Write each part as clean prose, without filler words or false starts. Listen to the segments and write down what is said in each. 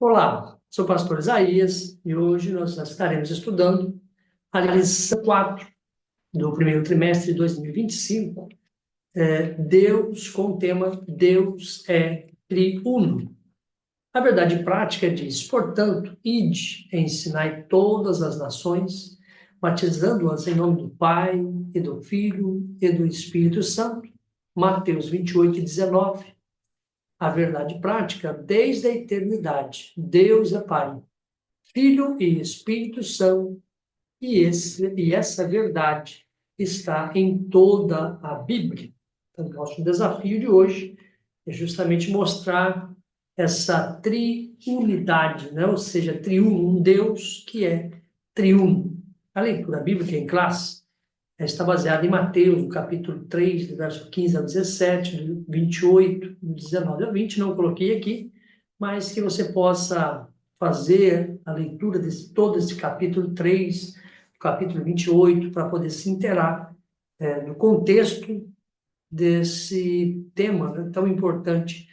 Olá, sou o pastor Isaías e hoje nós estaremos estudando a lição 4 do primeiro trimestre de 2025, Deus com o tema Deus é triuno. A verdade prática diz, portanto, ide, ensinai todas as nações, batizando-as em nome do Pai e do Filho e do Espírito Santo. Mateus 28:19. A verdade prática, desde a eternidade, Deus é Pai, Filho e Espírito Santo, e essa verdade está em toda a Bíblia. Então, nosso desafio de hoje é justamente mostrar essa triunidade, né? Ou seja, triuno, um Deus que é triuno. A leitura bíblica em classe está baseada em Mateus, no capítulo 3, do verso 15 a 17, do 28, do 19 a 20, não coloquei aqui, mas que você possa fazer a leitura de todo esse capítulo 3, capítulo 28, para poder se inteirar do contexto desse tema, né, tão importante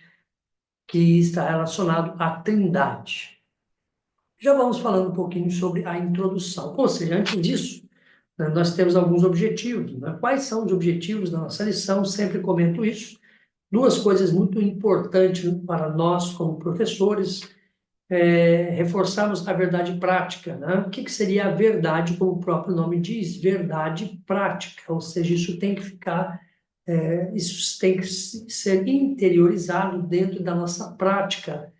que está relacionado à Trindade. Já vamos falando um pouquinho sobre a introdução. Ou seja, antes disso, né, nós temos alguns objetivos. Né? Quais são os objetivos da nossa lição? Sempre comento isso. Duas coisas muito importantes para nós, como professores, reforçarmos a verdade prática. Né? O que seria a verdade, como o próprio nome diz? Verdade prática. Ou seja, isso tem que ficar, isso tem que ser interiorizado dentro da nossa prática.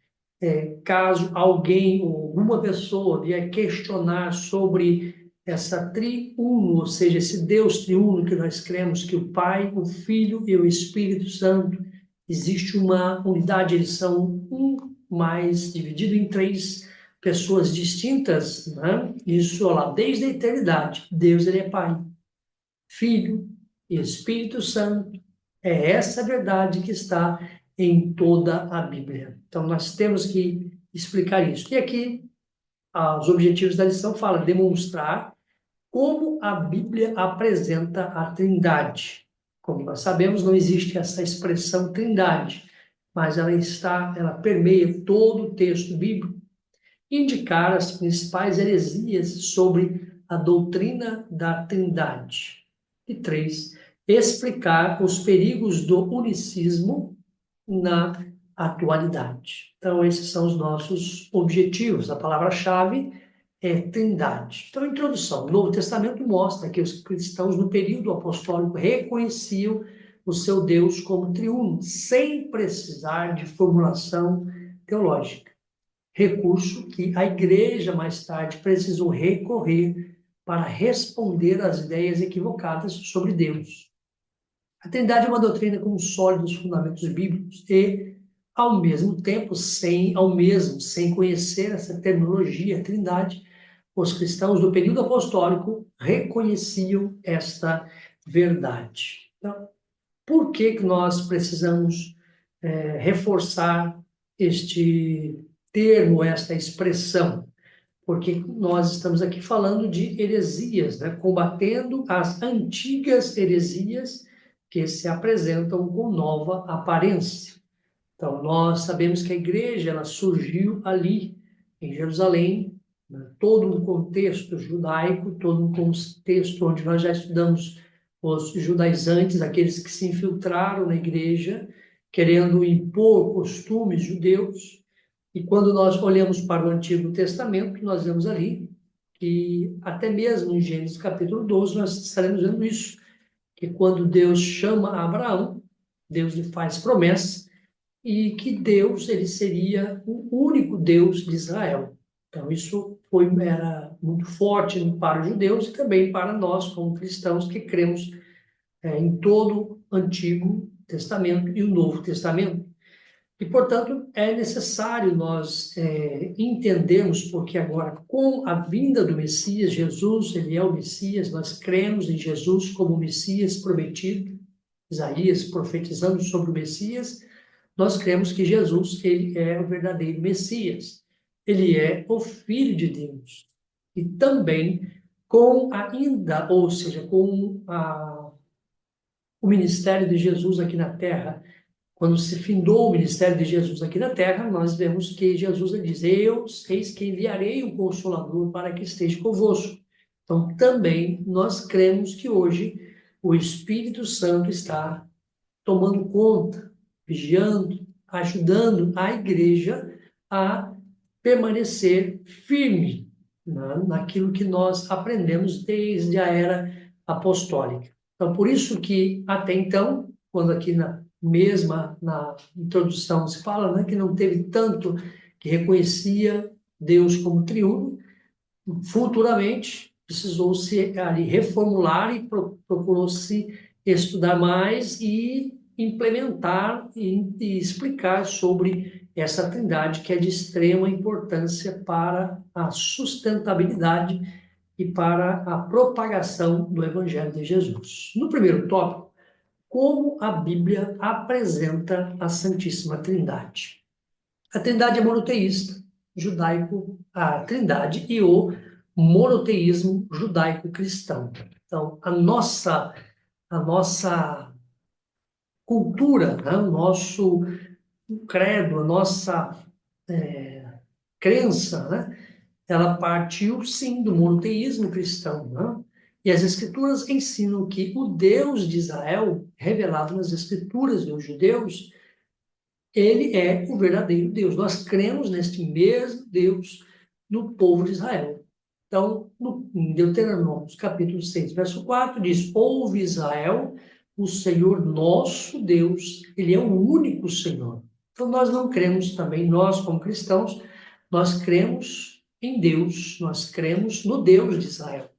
Caso alguém ou alguma pessoa vier questionar sobre essa triuno, ou seja, esse Deus triuno que nós cremos que o Pai, o Filho e o Espírito Santo, existe uma unidade, eles são um, mas dividido em três pessoas distintas, né? Isso lá, desde a eternidade, Deus ele é Pai, Filho e Espírito Santo. É essa verdade que está em toda a Bíblia. Então, nós temos que explicar isso. E aqui, os objetivos da lição falam demonstrar como a Bíblia apresenta a Trindade. Como nós sabemos, não existe essa expressão Trindade, mas ela permeia todo o texto bíblico. Indicar as principais heresias sobre a doutrina da Trindade. E três, explicar os perigos do unicismo na atualidade. Então, esses são os nossos objetivos. A palavra-chave é Trindade. Então, introdução. O Novo Testamento mostra que os cristãos no período apostólico reconheciam o seu Deus como triuno, sem precisar de formulação teológica. Recurso que a igreja mais tarde precisou recorrer para responder às ideias equivocadas sobre Deus. A Trindade é uma doutrina com sólidos fundamentos bíblicos e, sem conhecer essa terminologia, Trindade, os cristãos do período apostólico reconheciam esta verdade. Então, por que nós precisamos reforçar este termo, esta expressão? Porque nós estamos aqui falando de heresias, né? Combatendo as antigas heresias que se apresentam com nova aparência. Então, nós sabemos que a igreja ela surgiu ali, em Jerusalém, né? Todo um contexto judaico, todo um contexto onde nós já estudamos os judaizantes, aqueles que se infiltraram na igreja, querendo impor costumes judeus. E quando nós olhamos para o Antigo Testamento, nós vemos ali que, até mesmo em Gênesis capítulo 12, nós estaremos vendo isso, que quando Deus chama Abraão, Deus lhe faz promessa, e que Deus ele seria o único Deus de Israel. Então, isso era muito forte para os judeus e também para nós, como cristãos, que cremos em todo o Antigo Testamento e o Novo Testamento. E, portanto, é necessário nós entendermos, porque agora, com a vinda do Messias, Jesus, ele é o Messias, nós cremos em Jesus como o Messias prometido, Isaías profetizando sobre o Messias, nós cremos que Jesus, ele é o verdadeiro Messias, ele é o Filho de Deus. E também ou seja, o ministério de Jesus aqui na Terra, quando se findou o ministério de Jesus aqui na terra, nós vemos que Jesus diz: eis que enviarei o Consolador para que esteja convosco. Então, também nós cremos que hoje o Espírito Santo está tomando conta, vigiando, ajudando a igreja a permanecer firme, né, naquilo que nós aprendemos desde a era apostólica. Então, por isso que até então, quando aqui na introdução se fala, né, que não teve tanto que reconhecia Deus como triuno, futuramente precisou-se ali reformular e procurou-se estudar mais e implementar e explicar sobre essa trindade que é de extrema importância para a sustentabilidade e para a propagação do Evangelho de Jesus. No primeiro tópico, como a Bíblia apresenta a Santíssima Trindade. A Trindade é monoteísta, judaico, a Trindade e o monoteísmo judaico-cristão. Então, a nossa cultura, né, o nosso credo, a nossa crença, né, ela partiu, sim, do monoteísmo cristão, né? E as Escrituras ensinam que o Deus de Israel, revelado nas Escrituras dos judeus, ele é o verdadeiro Deus. Nós cremos neste mesmo Deus no povo de Israel. Então, em Deuteronômio, capítulo 6, verso 4, diz: Ouve Israel, o Senhor nosso Deus, ele é o único Senhor. Então, nós não cremos também, nós como cristãos, nós cremos em Deus, nós cremos no Deus de Israel.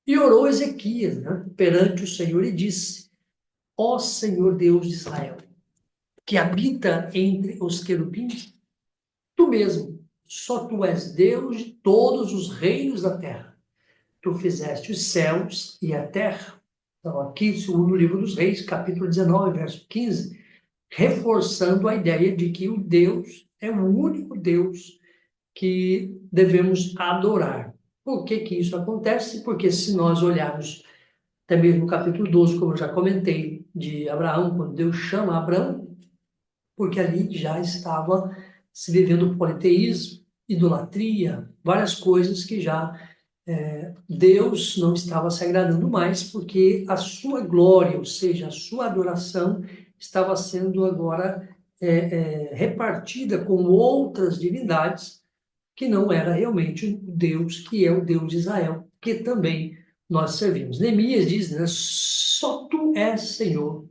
E orou Ezequias, né, perante o Senhor e disse: Ó Senhor Deus de Israel, que habita entre os querubins, tu mesmo, só tu és Deus de todos os reinos da terra. Tu fizeste os céus e a terra. Então, aqui, no livro dos Reis, capítulo 19, verso 15, reforçando a ideia de que o Deus é o único Deus que devemos adorar. Por que que isso acontece? Porque se nós olharmos até mesmo no capítulo 12, como eu já comentei, de Abraão, quando Deus chama Abraão, porque ali já estava se vivendo politeísmo, idolatria, várias coisas que já Deus não estava se agradando mais, porque a sua glória, ou seja, a sua adoração, estava sendo agora repartida com outras divindades, que não era realmente o Deus que é o Deus de Israel, que também nós servimos. Neemias diz, né, só tu és Senhor,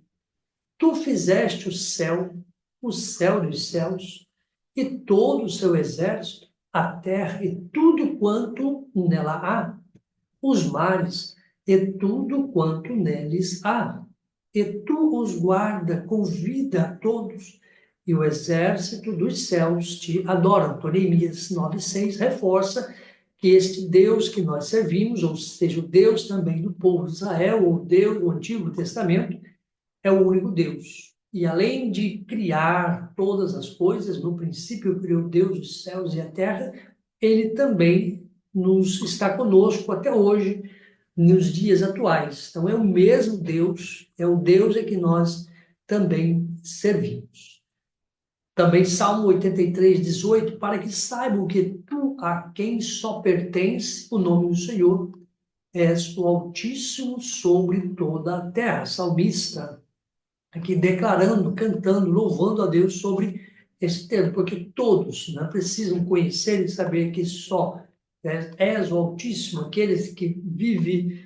tu fizeste o céu dos céus, e todo o seu exército, a terra e tudo quanto nela há, os mares e tudo quanto neles há. E tu os guarda com vida a todos, e o exército dos céus te adoram. Então, Neemias 9,6 reforça que este Deus que nós servimos, ou seja, o Deus também do povo de Israel, ou Deus do Antigo Testamento, é o único Deus. E além de criar todas as coisas, no princípio criou Deus os céus e a terra, ele também nos está conosco até hoje, nos dias atuais. Então, é o mesmo Deus, é o Deus que nós também servimos. Também Salmo 83, 18, para que saibam que tu, a quem só pertence o nome do Senhor, és o Altíssimo sobre toda a terra. Salmista, aqui declarando, cantando, louvando a Deus sobre esse termo, porque todos, né, precisam conhecer e saber que só és o Altíssimo, aquele que vive,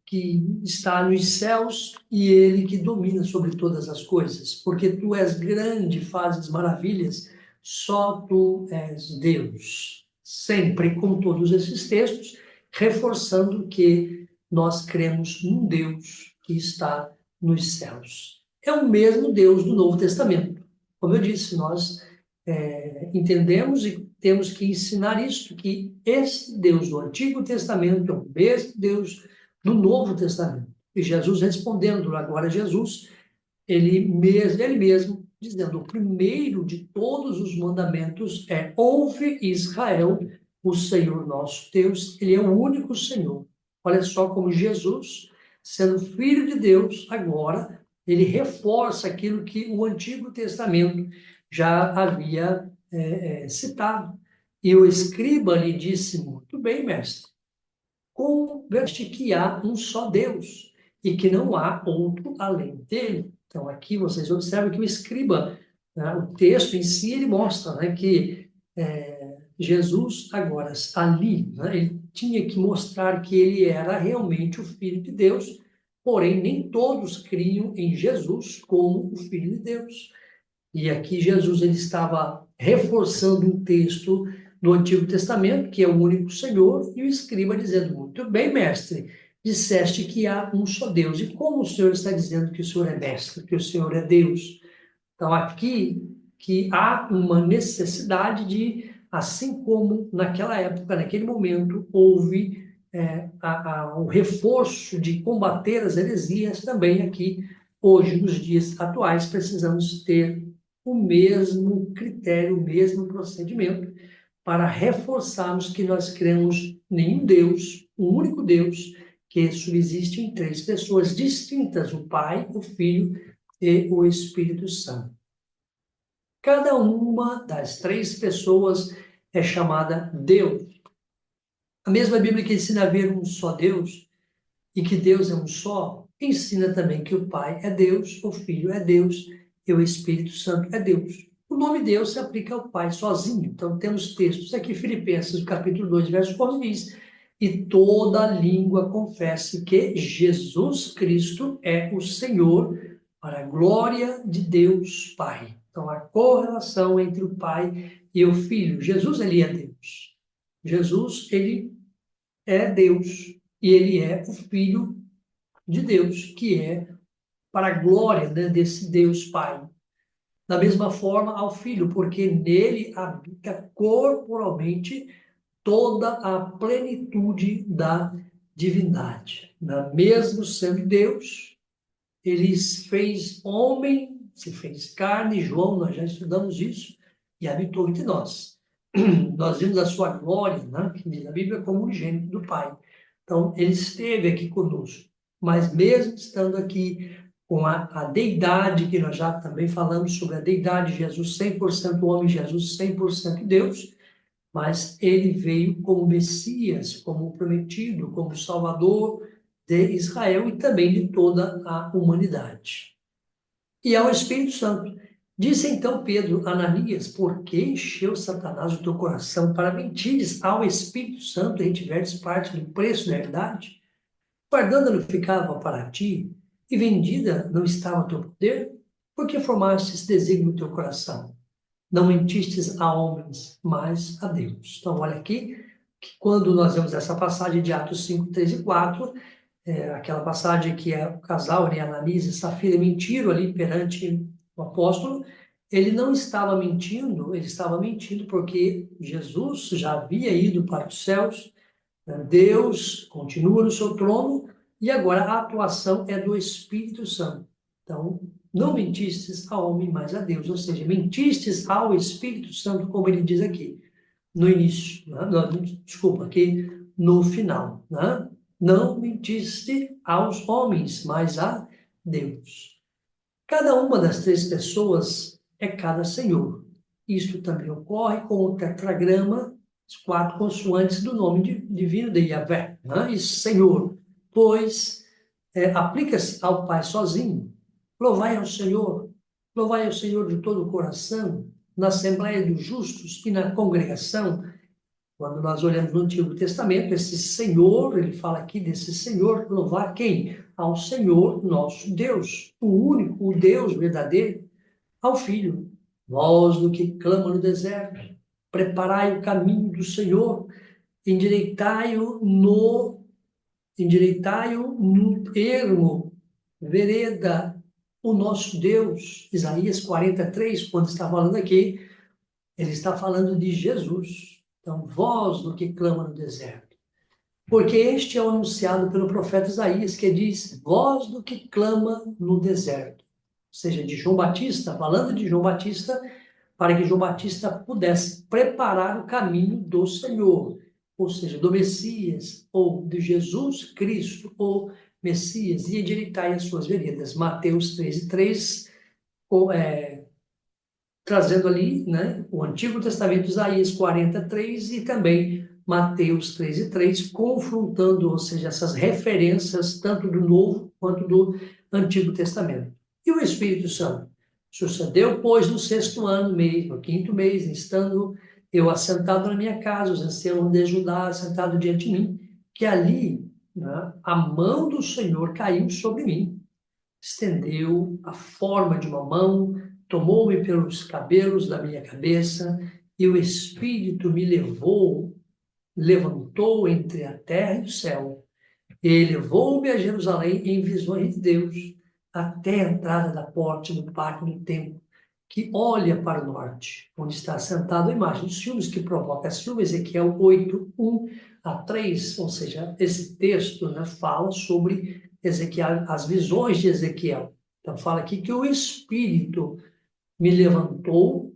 que está nos céus, e ele que domina sobre todas as coisas, porque tu és grande, fazes maravilhas, só tu és Deus. Sempre com todos esses textos, reforçando que nós cremos num Deus que está nos céus. É o mesmo Deus do Novo Testamento. Como eu disse, nós entendemos e temos que ensinar isso, que esse Deus do Antigo Testamento é o mesmo Deus do Novo Testamento. E Jesus respondendo, agora Jesus, ele mesmo dizendo, o primeiro de todos os mandamentos é: ouve Israel, o Senhor nosso Deus, ele é o único Senhor. Olha só como Jesus, sendo filho de Deus, agora ele reforça aquilo que o Antigo Testamento já havia citado. E o escriba lhe disse: muito bem, mestre, converte que há um só Deus e que não há outro além dele. Então, aqui vocês observam que o escriba, né, o texto em si, ele mostra, né, que Jesus, agora, ali, né, ele tinha que mostrar que ele era realmente o Filho de Deus, porém, nem todos criam em Jesus como o Filho de Deus. E aqui Jesus ele estava reforçando um texto do Antigo Testamento, que é o único Senhor, e o escriba dizendo: muito bem, mestre, disseste que há um só Deus. E como o Senhor está dizendo que o Senhor é mestre, que o Senhor é Deus? Então, aqui que há uma necessidade de, assim como naquela época, naquele momento, houve o reforço de combater as heresias, também aqui, hoje, nos dias atuais, precisamos ter o mesmo critério, o mesmo procedimento, para reforçarmos que nós cremos em um Deus, um único Deus, que subsiste em três pessoas distintas: o Pai, o Filho e o Espírito Santo. Cada uma das três pessoas é chamada Deus. A mesma Bíblia que ensina a haver um só Deus e que Deus é um só, ensina também que o Pai é Deus, o Filho é Deus e o Espírito Santo é Deus. O nome Deus se aplica ao Pai sozinho. Então, temos textos aqui, Filipenses, capítulo 2, verso 11, diz: e toda língua confesse que Jesus Cristo é o Senhor, para a glória de Deus Pai. Então, a correlação entre o Pai e o Filho. Jesus, ele é Deus. Jesus, ele é Deus. E ele é o Filho de Deus, que é para a glória, né, desse Deus Pai. Da mesma forma ao Filho, porque nele habita corporalmente toda a plenitude da divindade. Mesmo sendo Deus, ele fez homem, se fez carne. João, nós já estudamos isso, e habitou entre nós. Nós vimos a sua glória, né, que diz a Bíblia, como unigênito do Pai. Então, ele esteve aqui conosco, mas mesmo estando aqui com a deidade, que nós já também falamos sobre a deidade de Jesus, 100% homem, Jesus 100% Deus, mas ele veio como Messias, como prometido, como Salvador de Israel e também de toda a humanidade. E ao Espírito Santo. Disse então Pedro: Ananias, por que encheu Satanás o teu coração para mentires ao Espírito Santo e retiveres parte do preço da herdade? Guardando não ficava para ti, e vendida não estava o teu poder? Por que formaste esse desígnio no teu coração? Não mentistes a homens, mas a Deus. Então, olha aqui, que quando nós vemos essa passagem de Atos 5, 3 e 4, aquela passagem que o casal, Ananias e Safira, mentiram ali perante o apóstolo, ele não estava mentindo, ele estava mentindo porque Jesus já havia ido para os céus, Deus continua no seu trono, e agora a atuação é do Espírito Santo. Então, não mentistes ao homem, mas a Deus, ou seja, mentistes ao Espírito Santo, como ele diz aqui, no início, né? Desculpa, aqui no final, né? Não mentiste aos homens, mas a Deus. Cada uma das três pessoas é cada Senhor. Isto também ocorre com o tetragrama, as quatro consoantes do nome divino de Yahvé, né? E Senhor, pois aplica-se ao Pai sozinho. Louvai ao Senhor de todo o coração, na Assembleia dos Justos e na congregação. Quando nós olhamos no Antigo Testamento, esse Senhor, ele fala aqui desse Senhor, louvar quem? Ao Senhor nosso Deus, o único, o Deus verdadeiro, ao Filho. Vós, do que clama no deserto, preparai o caminho do Senhor, endireitai-o no ermo, vereda, o nosso Deus. Isaías 43, quando está falando aqui, ele está falando de Jesus. Então, voz do que clama no deserto. Porque este é o anunciado pelo profeta Isaías, que diz: voz do que clama no deserto. Ou seja, de João Batista, falando de João Batista, para que João Batista pudesse preparar o caminho do Senhor, ou seja, do Messias, ou de Jesus Cristo, ou Messias, e endireitai as suas veredas. Mateus 3:3, trazendo ali, né, o Antigo Testamento, Isaías 43 e também Mateus 3:3, confrontando, ou seja, essas referências tanto do Novo quanto do Antigo Testamento. E o Espírito Santo? Sucedeu, pois, no 6º ano, no 5º mês, estando eu assentado na minha casa, os anciãos de Judá assentado diante de mim, que ali, né, a mão do Senhor caiu sobre mim, estendeu a forma de uma mão, tomou-me pelos cabelos da minha cabeça, e o Espírito me levantou entre a terra e o céu, e levou-me a Jerusalém em visões de Deus, até a entrada da porta do pátio do templo, que olha para o norte, onde está sentado a imagem dos ciúmes que provoca ciúme, Ezequiel 8:1-3, ou seja, esse texto, né, fala sobre Ezequiel, as visões de Ezequiel. Então fala aqui que o Espírito me levantou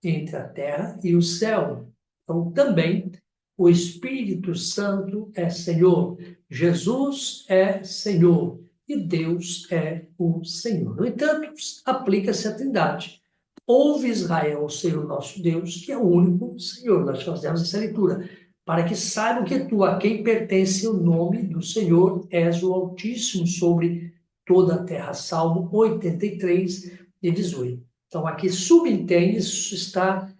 entre a terra e o céu. Então também o Espírito Santo é Senhor, Jesus é Senhor e Deus é o Senhor. No entanto, aplica-se a Trindade. Ouve Israel, o Senhor nosso Deus, que é o único Senhor. Nós fazemos essa leitura. Para que saibam que tu, a quem pertence o nome do Senhor, és o Altíssimo sobre toda a terra. Salmo 83:18. Então, aqui subentende, isso está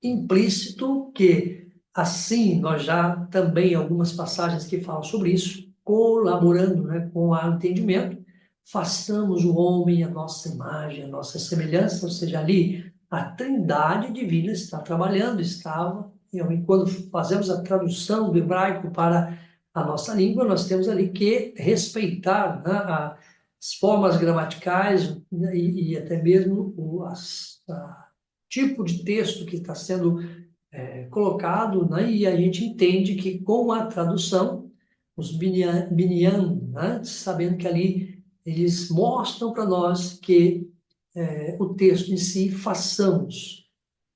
implícito que, assim, nós já também, algumas passagens que falam sobre isso, colaborando, né, com o entendimento, façamos o homem a nossa imagem, a nossa semelhança, ou seja, ali a Trindade divina está trabalhando, estava, e quando fazemos a tradução do hebraico para a nossa língua, nós temos ali que respeitar, né, as formas gramaticais, né, e até mesmo tipo de texto que está sendo colocado, né, e a gente entende que com a tradução, os Binyan, né, sabendo que ali eles mostram para nós que o texto em si, façamos,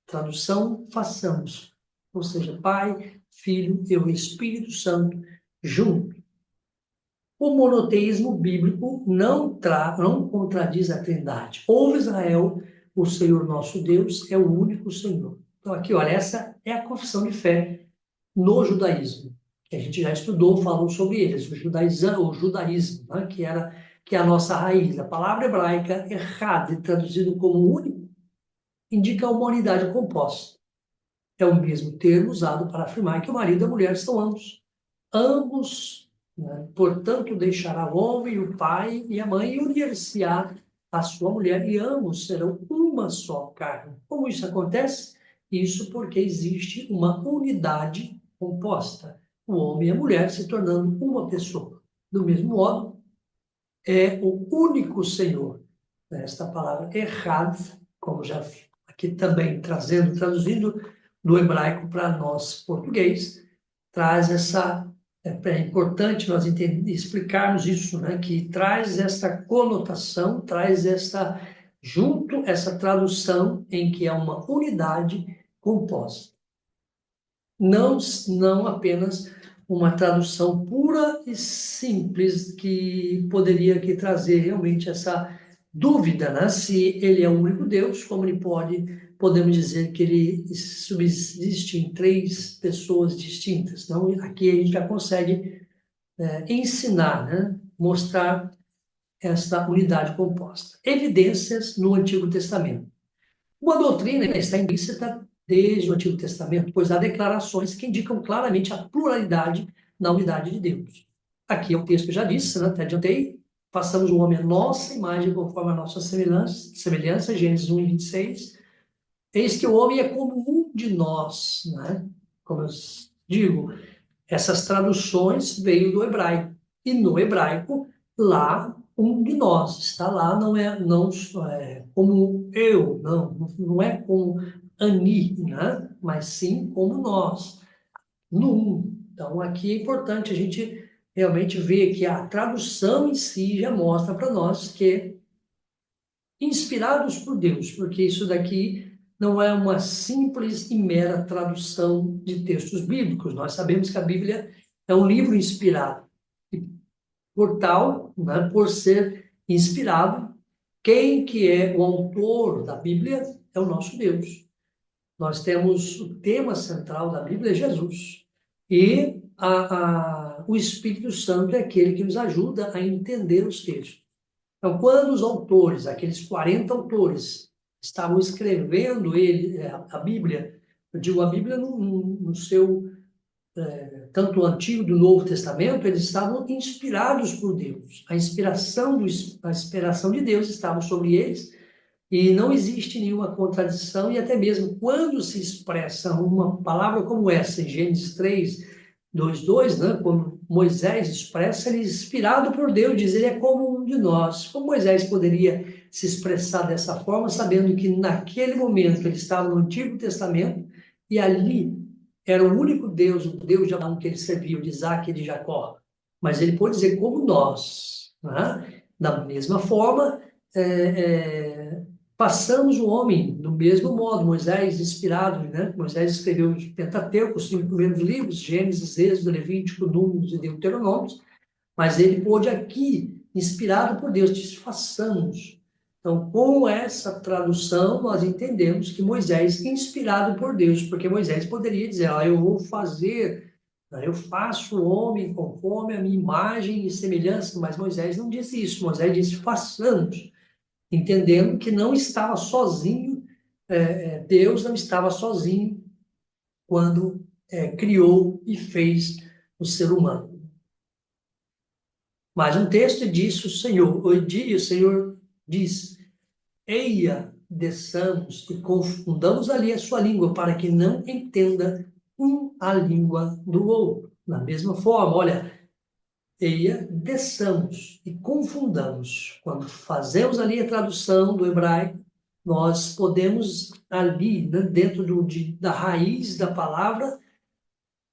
tradução, façamos, ou seja, Pai, Filho e o Espírito Santo junto. O monoteísmo bíblico não contradiz a Trindade. Ouve Israel, o Senhor nosso Deus é o único Senhor. Então aqui, olha, essa é a confissão de fé no judaísmo, que a gente já estudou, falou sobre eles, o judaísmo, né, que é a nossa raiz. A palavra hebraica errada, traduzido como único, indica uma unidade composta. É o mesmo termo usado para afirmar que o marido e a mulher são ambos. Ambos, né, portanto, deixará o homem, o pai e a mãe e unir-se-á a sua mulher, e ambos serão uma só carne. Como isso acontece? Isso porque existe uma unidade composta, o homem e a mulher se tornando uma pessoa. Do mesmo modo, é o único Senhor. Esta palavra errad, como já aqui também traduzindo do hebraico para nós português, traz essa, é importante nós explicarmos isso, né, que traz essa conotação, traz essa tradução em que é uma unidade composta. Não apenas uma tradução pura e simples que poderia aqui trazer realmente essa dúvida, né? Se ele é o único Deus, como ele podemos dizer que ele subsiste em 3 pessoas distintas. Então, aqui a gente já consegue ensinar, né? Mostrar essa unidade composta. Evidências no Antigo Testamento. Uma doutrina está implícita desde o Antigo Testamento, pois há declarações que indicam claramente a pluralidade na unidade de Deus. Aqui é o texto que eu já disse, né? Até adiantei. Façamos o homem a nossa imagem, conforme a nossa semelhança, Gênesis 1:26. Eis que o homem é como um de nós, né? Como eu digo, essas traduções veio do hebraico. E no hebraico, lá, um de nós está lá, não é como eu, não é como ani, né? Mas sim como nós, no um. Então, aqui é importante a gente realmente ver que a tradução em si já mostra para nós que, inspirados por Deus, porque isso daqui não é uma simples e mera tradução de textos bíblicos. Nós sabemos que a Bíblia é um livro inspirado. por tal, né, por ser inspirado. Quem que é o autor da Bíblia é o nosso Deus. Nós temos o tema central da Bíblia é Jesus. E o Espírito Santo é aquele que nos ajuda a entender os textos. Então, quando os autores, aqueles 40 autores, estavam escrevendo a Bíblia, eu digo a Bíblia no seu, tanto o Antigo do Novo Testamento, eles estavam inspirados por Deus. A inspiração de Deus estava sobre eles, e não existe nenhuma contradição, e até mesmo quando se expressa uma palavra como essa, em Gênesis 3, 2:2, né? Quando Moisés expressa, ele é inspirado por Deus, diz, ele é como um de nós. Como Moisés poderia se expressar dessa forma, sabendo que naquele momento ele estava no Antigo Testamento, e ali era o único Deus, o Deus de Abraão que ele serviu, de Isaac e de Jacó. Mas ele pode dizer como nós, né? Da mesma forma, passamos o homem do mesmo modo. Moisés, inspirado, né? Moisés escreveu os Pentateuco, os 5 primeiros livros, Gênesis, Êxodo, Levítico, Números e Deuteronômio, mas ele pôde aqui, inspirado por Deus, diz, façamos. Então, com essa tradução, nós entendemos que Moisés, inspirado por Deus, porque Moisés poderia dizer, eu vou fazer, eu faço o homem conforme a minha imagem e semelhança, mas Moisés não disse isso, Moisés disse, façamos, entendendo que não estava sozinho, Deus não estava sozinho quando criou e fez o ser humano. Mas um texto diz o Senhor diz, eia, desçamos e confundamos ali a sua língua, para que não entenda a língua do outro. Da mesma forma, olha, eia, desçamos e confundamos. Quando fazemos ali a tradução do hebraico, nós podemos ali, né, dentro da raiz da palavra,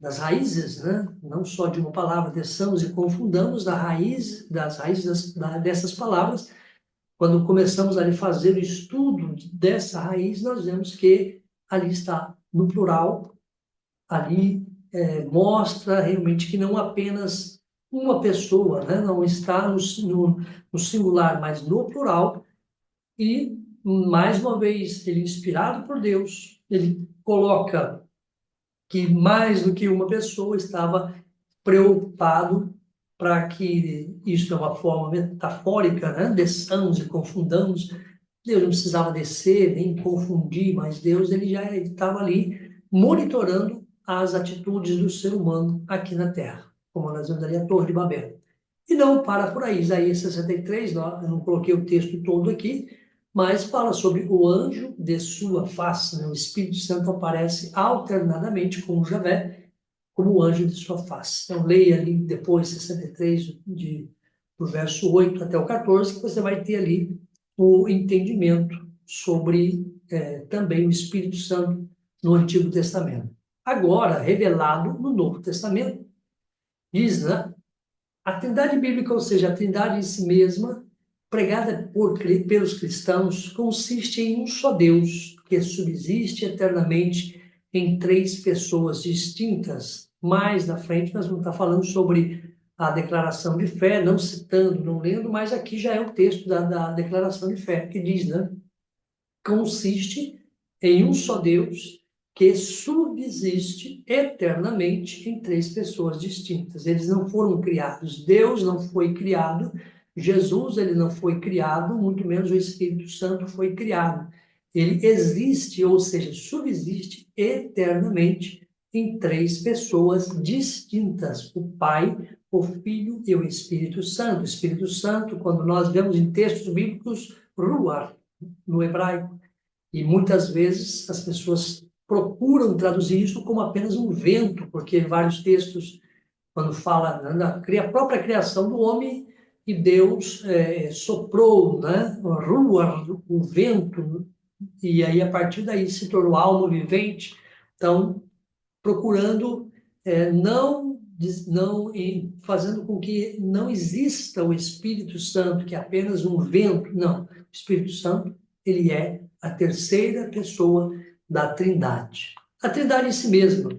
das raízes, né? Não só de uma palavra, desçamos e confundamos das raízes dessas palavras. Quando começamos a fazer o estudo dessa raiz, nós vemos que ali está no plural, ali mostra realmente que não apenas uma pessoa, né? Não está no singular, mas no plural. E, mais uma vez, ele, inspirado por Deus, ele coloca que mais do que uma pessoa estava preocupado para que, isso é uma forma metafórica, né? Desçamos e confundamos. Deus não precisava descer, nem confundir, mas Deus ele já estava ali monitorando as atitudes do ser humano aqui na Terra, como nós vemos ali a Torre de Babel. E não para por aí. Isaías 63, eu não coloquei o texto todo aqui, mas fala sobre o anjo de sua face, né? O Espírito Santo aparece alternadamente com o Javé, como o anjo de sua face. Então, leia ali depois 63, do verso 8 até o 14, que você vai ter ali o entendimento sobre também o Espírito Santo no Antigo Testamento. Agora, revelado no Novo Testamento, diz, né? A Trindade bíblica, ou seja, a Trindade em si mesma, pregada pelos cristãos, consiste em um só Deus, que subsiste eternamente em 3 pessoas distintas. Mais na frente, nós vamos estar falando sobre a declaração de fé, não citando, não lendo, mas aqui já é o texto da declaração de fé, que diz, né? Consiste em um só Deus, que subsiste eternamente em 3 pessoas distintas. Eles não foram criados. Deus não foi criado. Jesus, ele não foi criado, muito menos o Espírito Santo foi criado. Ele existe, ou seja, subsiste eternamente em 3 pessoas distintas: o Pai, o Filho e o Espírito Santo. O Espírito Santo, quando nós vemos em textos bíblicos, ruach, no hebraico, e muitas vezes as pessoas procuram traduzir isso como apenas um vento, porque vários textos, quando fala na própria criação do homem, e Deus soprou, né, ruach, o vento, e aí a partir daí se tornou alma vivente. Então, procurando não fazendo com que não exista o Espírito Santo, que é apenas um vento. Não, o Espírito Santo, ele é a terceira pessoa da Trindade. A Trindade em si mesma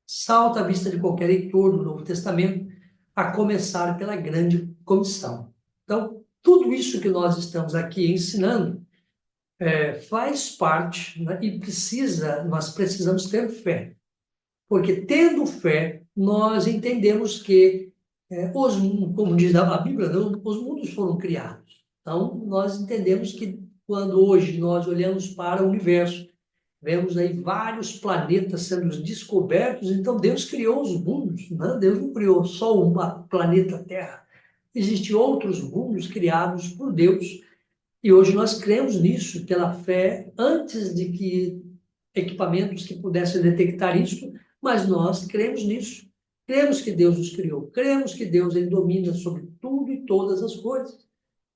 salta à vista de qualquer leitor do Novo Testamento, a começar pela grande comissão. Então, tudo isso que nós estamos aqui ensinando faz parte, né, e nós precisamos ter fé. Porque tendo fé, nós entendemos que, como diz a Bíblia, né, os mundos foram criados. Então, nós entendemos que quando hoje nós olhamos para o universo, vemos aí vários planetas sendo descobertos, então Deus criou os mundos, né? Deus não criou só um planeta Terra. Existem outros mundos criados por Deus, e hoje nós cremos nisso pela fé, antes de que equipamentos que pudessem detectar isso, mas nós cremos nisso. Cremos que Deus nos criou, cremos que Deus ele domina sobre tudo e todas as coisas.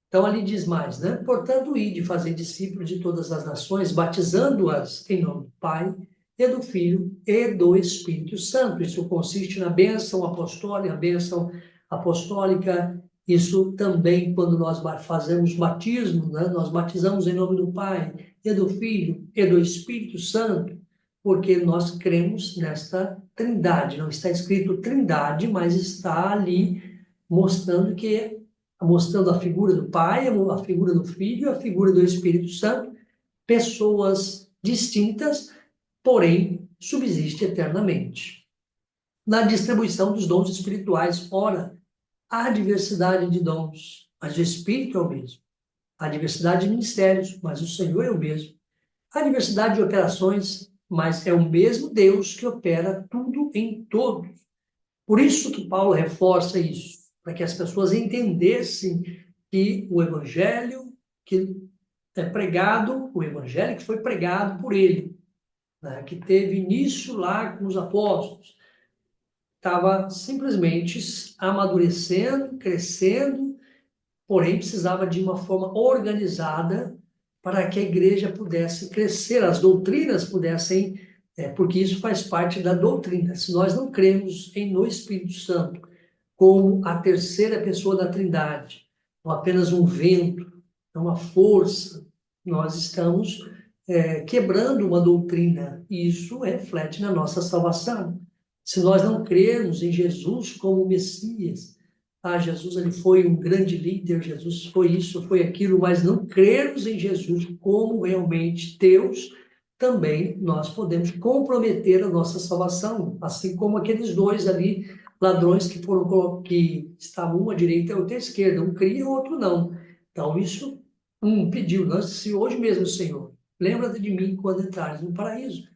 Então, ali diz mais, né? Portanto, ide fazer discípulos de todas as nações, batizando-as em nome do Pai, e do Filho, e do Espírito Santo. Isso consiste na bênção apostólica, a bênção apostólica. Isso também, quando nós fazemos batismo, né? Nós batizamos em nome do Pai, e do Filho, e do Espírito Santo, porque nós cremos nesta trindade. Não está escrito trindade, mas está ali mostrando a figura do Pai, a figura do Filho, a figura do Espírito Santo, pessoas distintas, porém subsiste eternamente. Na distribuição dos dons espirituais, ora, há diversidade de dons, mas o Espírito é o mesmo. Há diversidade de ministérios, mas o Senhor é o mesmo. Há diversidade de operações, mas é o mesmo Deus que opera tudo em todos. Por isso que Paulo reforça isso, para que as pessoas entendessem que o evangelho que é pregado, o evangelho que foi pregado por ele, né, que teve início lá com os apóstolos, estava simplesmente amadurecendo, crescendo, porém precisava de uma forma organizada para que a igreja pudesse crescer, as doutrinas pudessem, porque isso faz parte da doutrina. Se nós não cremos no Espírito Santo como a terceira pessoa da Trindade, ou apenas um vento, uma força, nós estamos quebrando uma doutrina, e isso reflete na nossa salvação. Se nós não crermos em Jesus como Messias, Jesus ele foi um grande líder, Jesus foi isso, foi aquilo, mas não crermos em Jesus como realmente Deus, também nós podemos comprometer a nossa salvação, assim como aqueles dois ali, ladrões que estavam um à direita e outro à esquerda, um cria e o outro não. Então isso, um pediu, não, se hoje mesmo, Senhor, lembra-te de mim quando entrares no paraíso.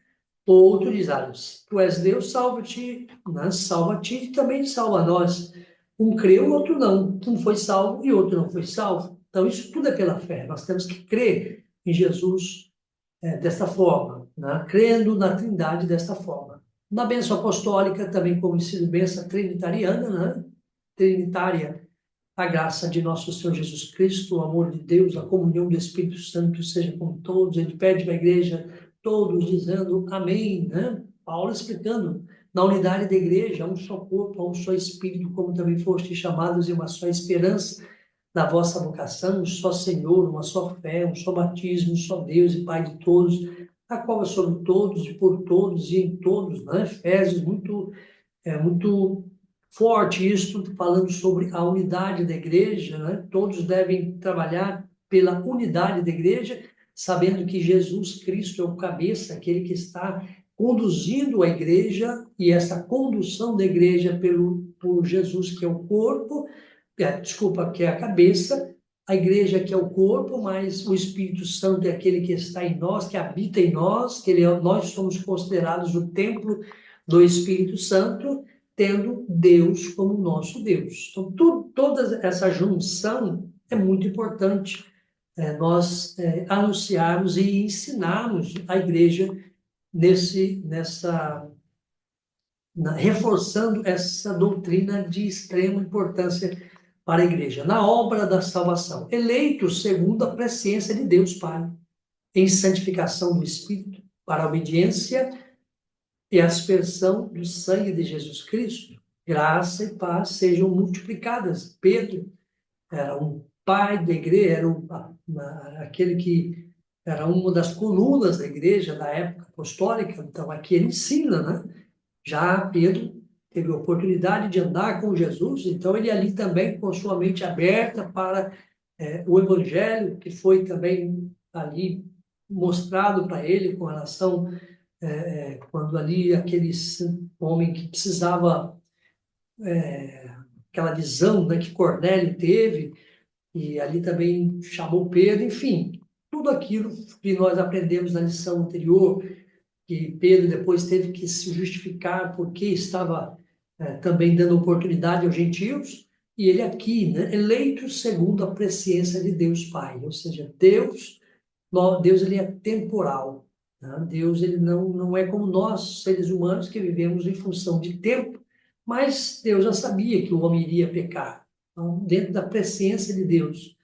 Outro diz, tu és Deus, salva-te, né? Salva-te e também salva nós. Um creu, o outro não. Um foi salvo e outro não foi salvo. Então, isso tudo é pela fé. Nós temos que crer em Jesus desta forma, né? Crendo na Trindade desta forma. Na bênção apostólica, também conhecido bênção trinitariana, né? Trinitária, a graça de nosso Senhor Jesus Cristo, o amor de Deus, a comunhão do Espírito Santo seja com todos. Ele pede para a igreja, todos dizendo amém, né? Paulo explicando, na unidade da igreja, um só corpo, um só Espírito, como também foste chamados em uma só esperança da vossa vocação, um só Senhor, uma só fé, um só batismo, um só Deus e Pai de todos, a qual é sobre todos e por todos e em todos, né? Efésios, muito forte isso, falando sobre a unidade da igreja, né? Todos devem trabalhar pela unidade da igreja, sabendo que Jesus Cristo é o cabeça, aquele que está conduzindo a igreja, e essa condução da igreja por Jesus, que é o corpo, que é a cabeça, a igreja que é o corpo, mas o Espírito Santo é aquele que está em nós, que habita em nós, nós somos considerados o templo do Espírito Santo, tendo Deus como nosso Deus. Então, toda essa junção é muito importante, nós anunciarmos e ensinarmos a igreja reforçando essa doutrina de extrema importância para a igreja, na obra da salvação, eleitos segundo a presciência de Deus Pai, em santificação do Espírito, para a obediência e aspersão do sangue de Jesus Cristo, graça e paz sejam multiplicadas. Pedro era um pai da igreja, aquele que era uma das colunas da igreja da época apostólica, então aqui ele ensina, né? Já Pedro teve a oportunidade de andar com Jesus, então ele ali também com sua mente aberta para o Evangelho, que foi também ali mostrado para ele com relação, quando ali aquele homem que precisava, aquela visão, né, que Cornélio teve, e ali também chamou Pedro, enfim, tudo aquilo que nós aprendemos na lição anterior, que Pedro depois teve que se justificar porque estava também dando oportunidade aos gentios, e ele aqui, né, eleito segundo a presciência de Deus Pai, ou seja, Deus ele é temporal, né? Deus ele não é como nós, seres humanos, que vivemos em função de tempo, mas Deus já sabia que o homem iria pecar. Então, dentro da presciência de Deus,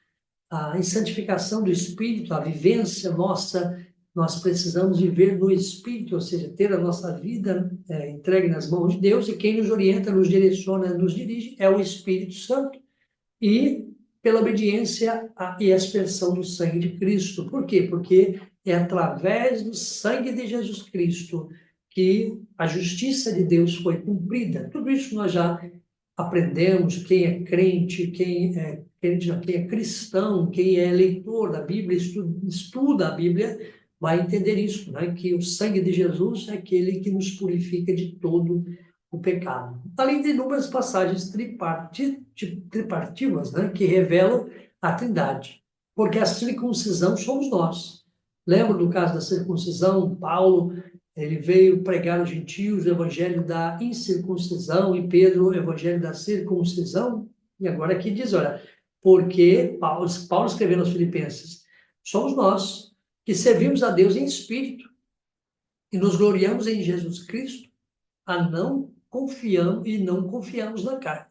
em santificação do Espírito, a vivência nossa, nós precisamos viver no Espírito, ou seja, ter a nossa vida entregue nas mãos de Deus, e quem nos orienta, nos direciona, nos dirige é o Espírito Santo, e pela obediência e aspersão do sangue de Cristo. Por quê? Porque é através do sangue de Jesus Cristo que a justiça de Deus foi cumprida. Tudo isso nós já aprendemos. Quem é crente, quem é cristão, quem é leitor da Bíblia, estuda a Bíblia, vai entender isso, né? Que o sangue de Jesus é aquele que nos purifica de todo o pecado. Além de inúmeras passagens tripartitivas, né? Que revelam a Trindade. Porque a circuncisão somos nós. Lembra do caso da circuncisão? Paulo, ele veio pregar aos gentios o evangelho da incircuncisão, e Pedro o evangelho da circuncisão. E agora aqui diz, olha, porque Paulo escrevendo aos Filipenses, somos nós que servimos a Deus em espírito e nos gloriamos em Jesus Cristo, não confiamos na carne.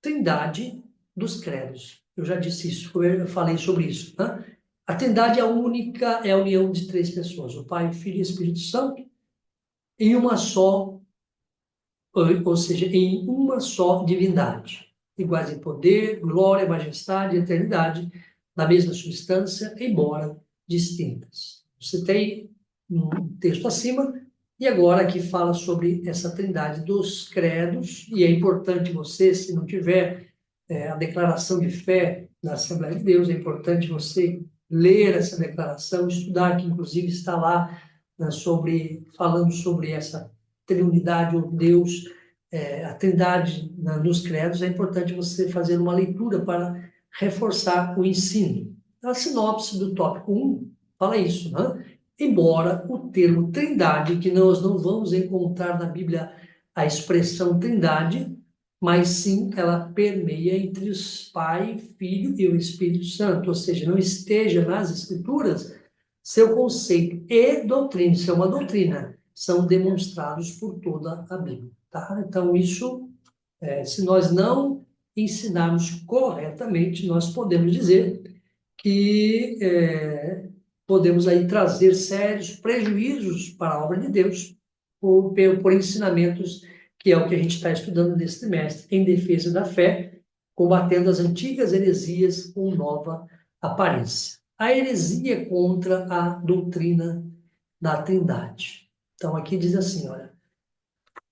Trindade dos credos. Eu já disse isso, eu falei sobre isso, né? A Trindade é única, é a união de três pessoas, o Pai, o Filho e o Espírito Santo, em uma só, ou seja, em uma só divindade, iguais em poder, glória, majestade e eternidade, na mesma substância, embora distintas. Você tem um texto acima, e agora aqui fala sobre essa Trindade dos credos, e é importante você, se não tiver a declaração de fé na Assembleia de Deus, é importante você ler essa declaração, estudar, que inclusive está lá, né, falando sobre essa triunidade, ou Deus, a Trindade, né, nos credos. É importante você fazer uma leitura para reforçar o ensino. A sinopse do tópico 1 fala isso, né? Embora o termo Trindade, que nós não vamos encontrar na Bíblia a expressão Trindade, mas sim ela permeia entre os Pai, Filho e o Espírito Santo, ou seja, não esteja nas Escrituras, seu conceito e doutrina, isso é uma doutrina, são demonstrados por toda a Bíblia. Tá? Então, isso, se nós não ensinarmos corretamente, nós podemos dizer que podemos aí trazer sérios prejuízos para a obra de Deus por ensinamentos, que é o que a gente está estudando nesse trimestre, em defesa da fé, combatendo as antigas heresias com nova aparência. A heresia contra a doutrina da Trindade. Então, aqui diz assim, olha,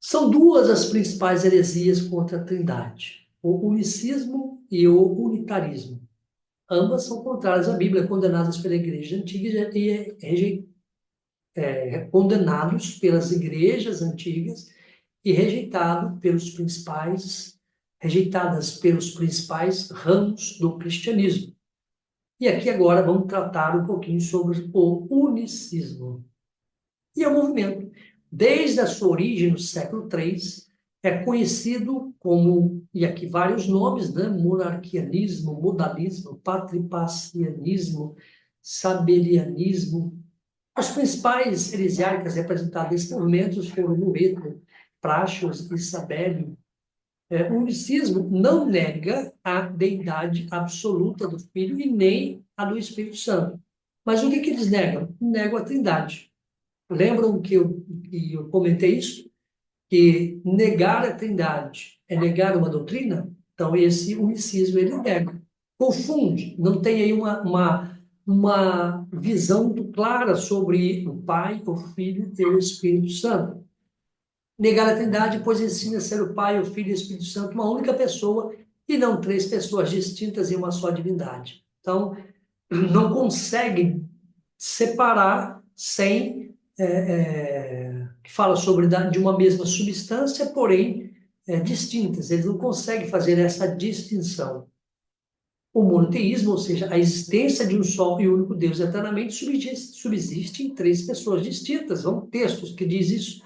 são duas as principais heresias contra a Trindade, o unicismo e o unitarismo. Ambas são contrárias à Bíblia, condenadas pela igreja antiga e condenados pelas igrejas antigas e rejeitadas pelos principais ramos do cristianismo. E aqui agora vamos tratar um pouquinho sobre o unicismo. E é um movimento. Desde a sua origem, no século III, é conhecido como, e aqui vários nomes, né? Monarquianismo, modalismo, patripacianismo, sabelianismo. As principais heresiárias representadas nesses movimentos foram Noeto, Práxios e Sabélio. O unicismo não nega a deidade absoluta do Filho e nem a do Espírito Santo. Mas o que eles negam? Negam a Trindade. Lembram que eu comentei isso? Que negar a Trindade é negar uma doutrina? Então, esse unicismo ele nega. Confunde, não tem aí uma visão muito clara sobre o Pai, o Filho e o Espírito Santo. Negar a Trindade, pois ensina a ser o Pai, o Filho e o Espírito Santo, uma única pessoa, e não três pessoas distintas em uma só divindade. Então, não consegue separar sem que fala sobre de uma mesma substância, porém distintas. Eles não conseguem fazer essa distinção. O monoteísmo, ou seja, a existência de um só e único Deus eternamente subsiste em três pessoas distintas. São textos que diz isso.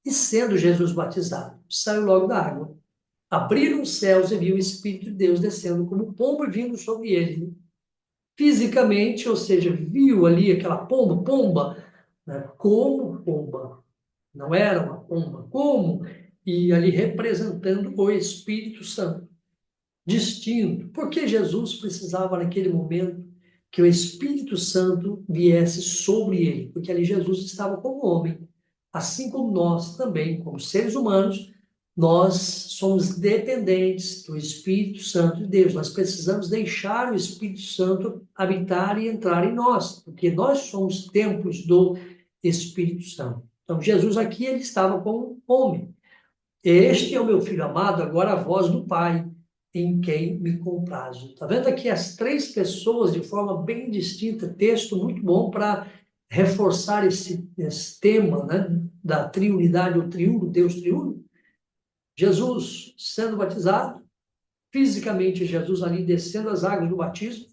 E sendo Jesus batizado, saiu logo da água. Abriram os céus e viu o Espírito de Deus descendo como pombo e vindo sobre ele. Fisicamente, ou seja, viu ali aquela pomba, né? Como pomba. Não era uma pomba, como? E ali representando o Espírito Santo. Distinto. Porque Jesus precisava, naquele momento, que o Espírito Santo viesse sobre ele. Porque ali Jesus estava como homem. Assim como nós também, como seres humanos, nós somos dependentes do Espírito Santo de Deus. Nós precisamos deixar o Espírito Santo habitar e entrar em nós, porque nós somos templos do Espírito Santo. Então, Jesus aqui, ele estava como homem. Este é o meu filho amado, agora a voz do Pai, em quem me comprazo. Está vendo aqui as três pessoas de forma bem distinta, texto muito bom para reforçar esse tema, né, da triunidade, ou triuno, Deus triuno. Jesus sendo batizado, fisicamente Jesus ali descendo as águas do batismo.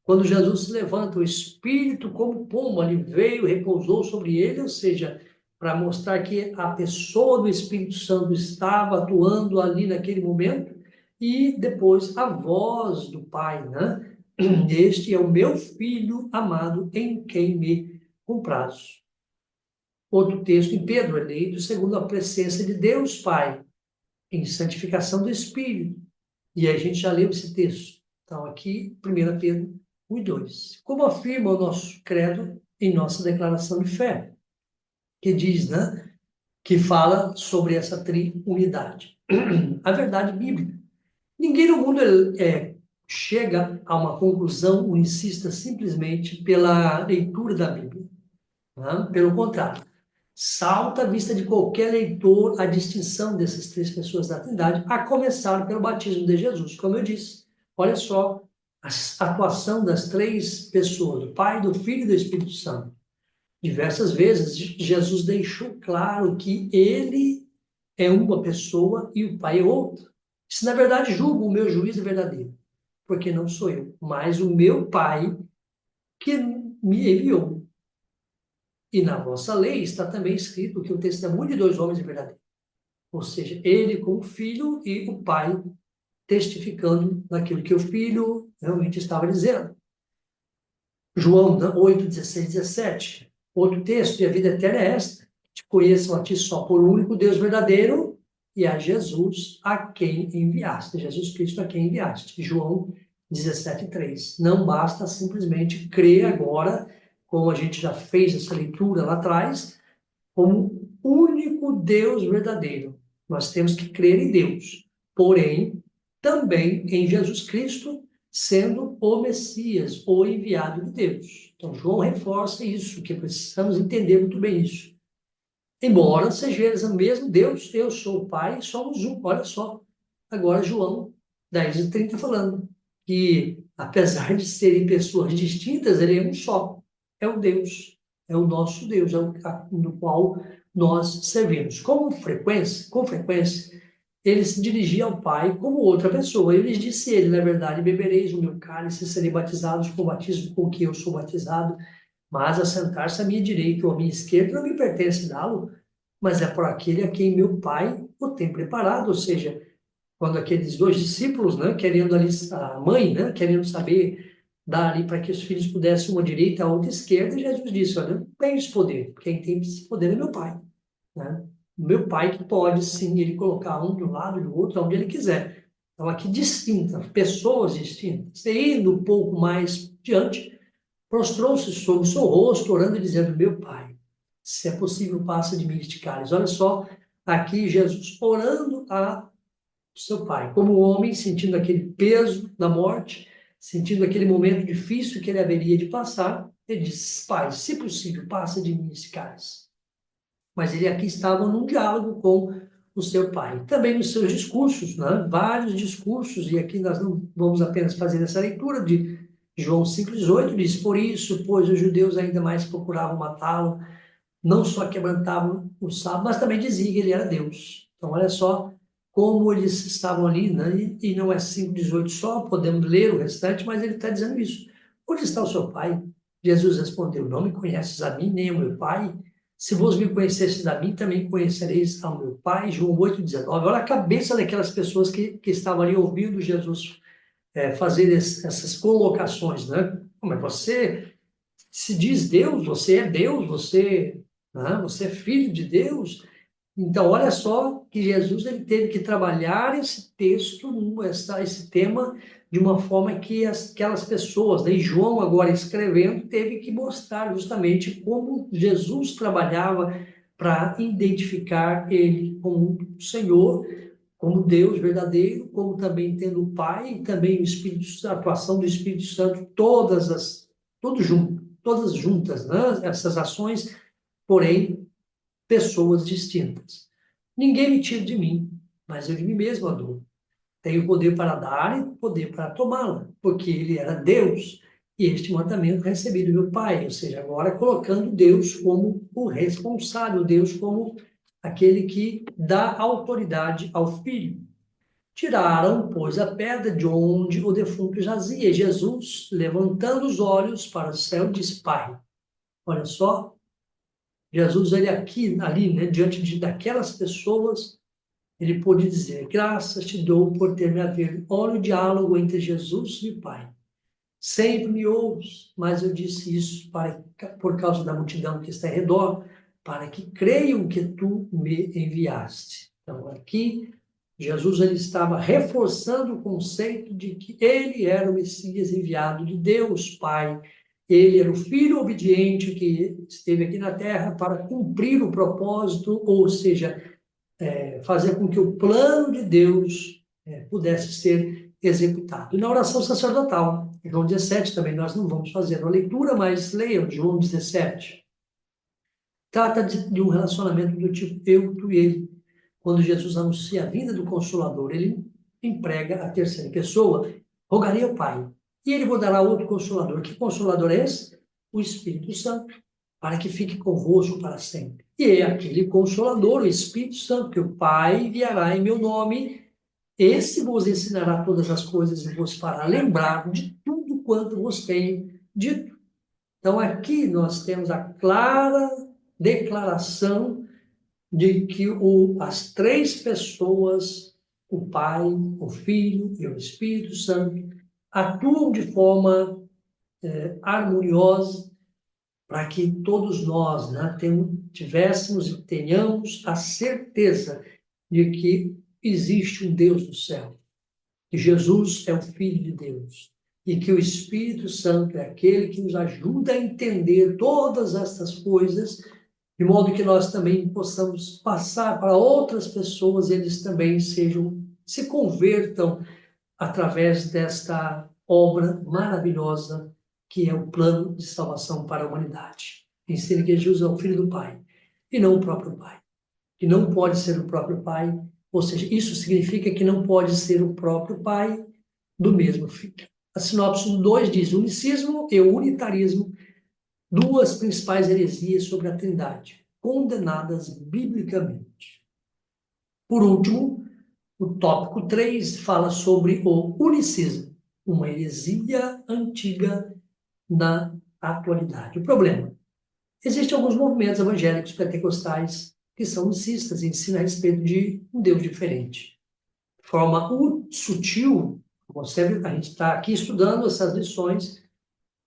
Quando Jesus se levanta, o Espírito como pombo ali veio, repousou sobre ele, ou seja, para mostrar que a pessoa do Espírito Santo estava atuando ali naquele momento, e depois a voz do Pai, né? Este é o meu Filho amado, em quem me comprazo. Outro texto em Pedro, eleito segundo a presença de Deus Pai, em santificação do Espírito. E aí a gente já leu esse texto. Então, aqui, 1 Pedro 1 e 2. Como afirma o nosso credo em nossa declaração de fé, que diz, né, que fala sobre essa triunidade. A verdade bíblica. Ninguém no mundo chega a uma conclusão unicista simplesmente pela leitura da Bíblia. Né? Pelo contrário, salta à vista de qualquer leitor a distinção dessas três pessoas da Trindade, a começar pelo batismo de Jesus. Como eu disse, olha só a atuação das três pessoas, do Pai, do Filho e do Espírito Santo. Diversas vezes, Jesus deixou claro que ele é uma pessoa e o Pai é outra. Se na verdade julgo, o meu juízo é verdadeiro, porque não sou eu, mas o meu Pai que me enviou. E na vossa lei está também escrito que o testemunho de dois homens é verdadeiro. Ou seja, ele como filho e o pai testificando naquilo que o filho realmente estava dizendo. João 8, 16, 17. Outro texto, e a vida eterna é esta: te conheçam a ti só por um único Deus verdadeiro e a Jesus a quem enviaste. Jesus Cristo a quem enviaste. João 17, 3. Não basta simplesmente crer agora, como a gente já fez essa leitura lá atrás, como único Deus verdadeiro. Nós temos que crer em Deus, porém, também em Jesus Cristo, sendo o Messias, o enviado de Deus. Então, João reforça isso, que precisamos entender muito bem isso. Embora seja o mesmo Deus, eu sou o Pai, somos um. Olha só, agora João 10:30 falando que, apesar de serem pessoas distintas, ele é um só. É o Deus, é o nosso Deus, é o no qual nós servimos. Com frequência, ele se dirigia ao Pai como outra pessoa. Eu lhes disse ele, na verdade, bebereis o meu cálice e serei batizados com o batismo com que eu sou batizado, mas assentar-se à minha direita ou à minha esquerda não me pertence dá-lo, mas é por aquele a quem meu Pai o tem preparado. Ou seja, quando aqueles dois discípulos, né, querendo ali, a mãe, né, querendo saber dar ali para que os filhos pudessem uma direita, a outra esquerda, Jesus disse: olha, eu não tenho esse poder, quem tem esse poder é meu Pai, né? Meu Pai que pode, sim, ele colocar um do lado e do outro, onde ele quiser. Então, aqui distinta, pessoas distintas. E indo um pouco mais diante, prostrou-se sobre o seu rosto, orando e dizendo: meu Pai, se é possível, passa de mim este cálice. Olha só, aqui Jesus orando a seu Pai, como homem, sentindo aquele peso da morte, sentindo aquele momento difícil que ele haveria de passar, ele diz: Pai, se possível, passa de mim esse cálice. mas ele aqui estava num diálogo com o seu pai. Também nos seus discursos, né? Vários discursos, e aqui nós não vamos apenas fazer essa leitura de João 5,18, diz: por isso, pois os judeus ainda mais procuravam matá-lo, não só quebrantavam o sábado, mas também diziam que ele era Deus. Então, olha só como eles estavam ali, né? E não é 5,18 só, podemos ler o restante, mas ele está dizendo isso. Onde está o seu pai? Jesus respondeu: não me conheces a mim, nem ao meu pai. Se vos me conhecesses a mim, também conhecereis ao meu pai. João 8,19. Olha a cabeça daquelas pessoas que estavam ali ouvindo Jesus fazer essas colocações, né? Mas você se diz Deus, você é Deus, você, né? Você é filho de Deus. Então, olha só que Jesus ele teve que trabalhar esse texto, esse tema, de uma forma que aquelas pessoas, né? E João agora escrevendo, teve que mostrar justamente como Jesus trabalhava para identificar ele como Senhor, como Deus verdadeiro, como também tendo o Pai e também o Espírito, a atuação do Espírito Santo, todas juntas, né? Essas ações, porém, pessoas distintas. Ninguém me tira de mim, mas eu de mim mesmo a dou. Tenho poder para dar e poder para tomá-la, porque ele era Deus, e este mandamento recebi do meu Pai, ou seja, agora colocando Deus como o responsável, Deus como aquele que dá autoridade ao Filho. Tiraram, pois, a pedra de onde o defunto jazia. E Jesus, levantando os olhos para o céu, disse: Pai, olha só, Jesus, ele aqui, ali, né, daquelas pessoas, ele pôde dizer: graças te dou por ter me haver. Olha o diálogo entre Jesus e o Pai. Sempre me ouves, mas eu disse isso por causa da multidão que está em redor, para que creiam que tu me enviaste. Então, aqui, Jesus ele estava reforçando o conceito de que ele era o Messias enviado de Deus Pai. Ele era o filho obediente que esteve aqui na terra para cumprir o propósito, ou seja, fazer com que o plano de Deus pudesse ser executado. E na oração sacerdotal, João 17 também, nós não vamos fazer a leitura, mas leiam João 17. Trata de um relacionamento do tipo eu, tu e ele. Quando Jesus anuncia a vinda do Consolador, ele emprega a terceira pessoa: rogarei ao Pai, e ele vos dará outro Consolador. Que Consolador é esse? O Espírito Santo, para que fique convosco para sempre. E é aquele Consolador, o Espírito Santo, que o Pai enviará em meu nome. Esse vos ensinará todas as coisas e vos fará lembrar de tudo quanto vos tenho dito. Então, aqui nós temos a clara declaração de que as três pessoas, o Pai, o Filho e o Espírito Santo, atuam de forma harmoniosa para que todos nós, né, tivéssemos e tenhamos a certeza de que existe um Deus no céu, que Jesus é o Filho de Deus e que o Espírito Santo é aquele que nos ajuda a entender todas essas coisas, de modo que nós também possamos passar para outras pessoas e eles também se convertam através desta obra maravilhosa que é o plano de salvação para a humanidade. Ensina que Jesus é o Filho do Pai e não o próprio Pai, que não pode ser o próprio Pai, ou seja, isso significa que não pode ser o próprio Pai do mesmo Filho. A sinopse 2 diz: unicismo e unitarismo, duas principais heresias sobre a Trindade, condenadas biblicamente. Por último, o tópico 3 fala sobre o unicismo, uma heresia antiga na atualidade. O problema: existem alguns movimentos evangélicos pentecostais que são unicistas e ensinam a respeito de um Deus diferente. De forma sutil, como sempre, a gente está aqui estudando essas lições,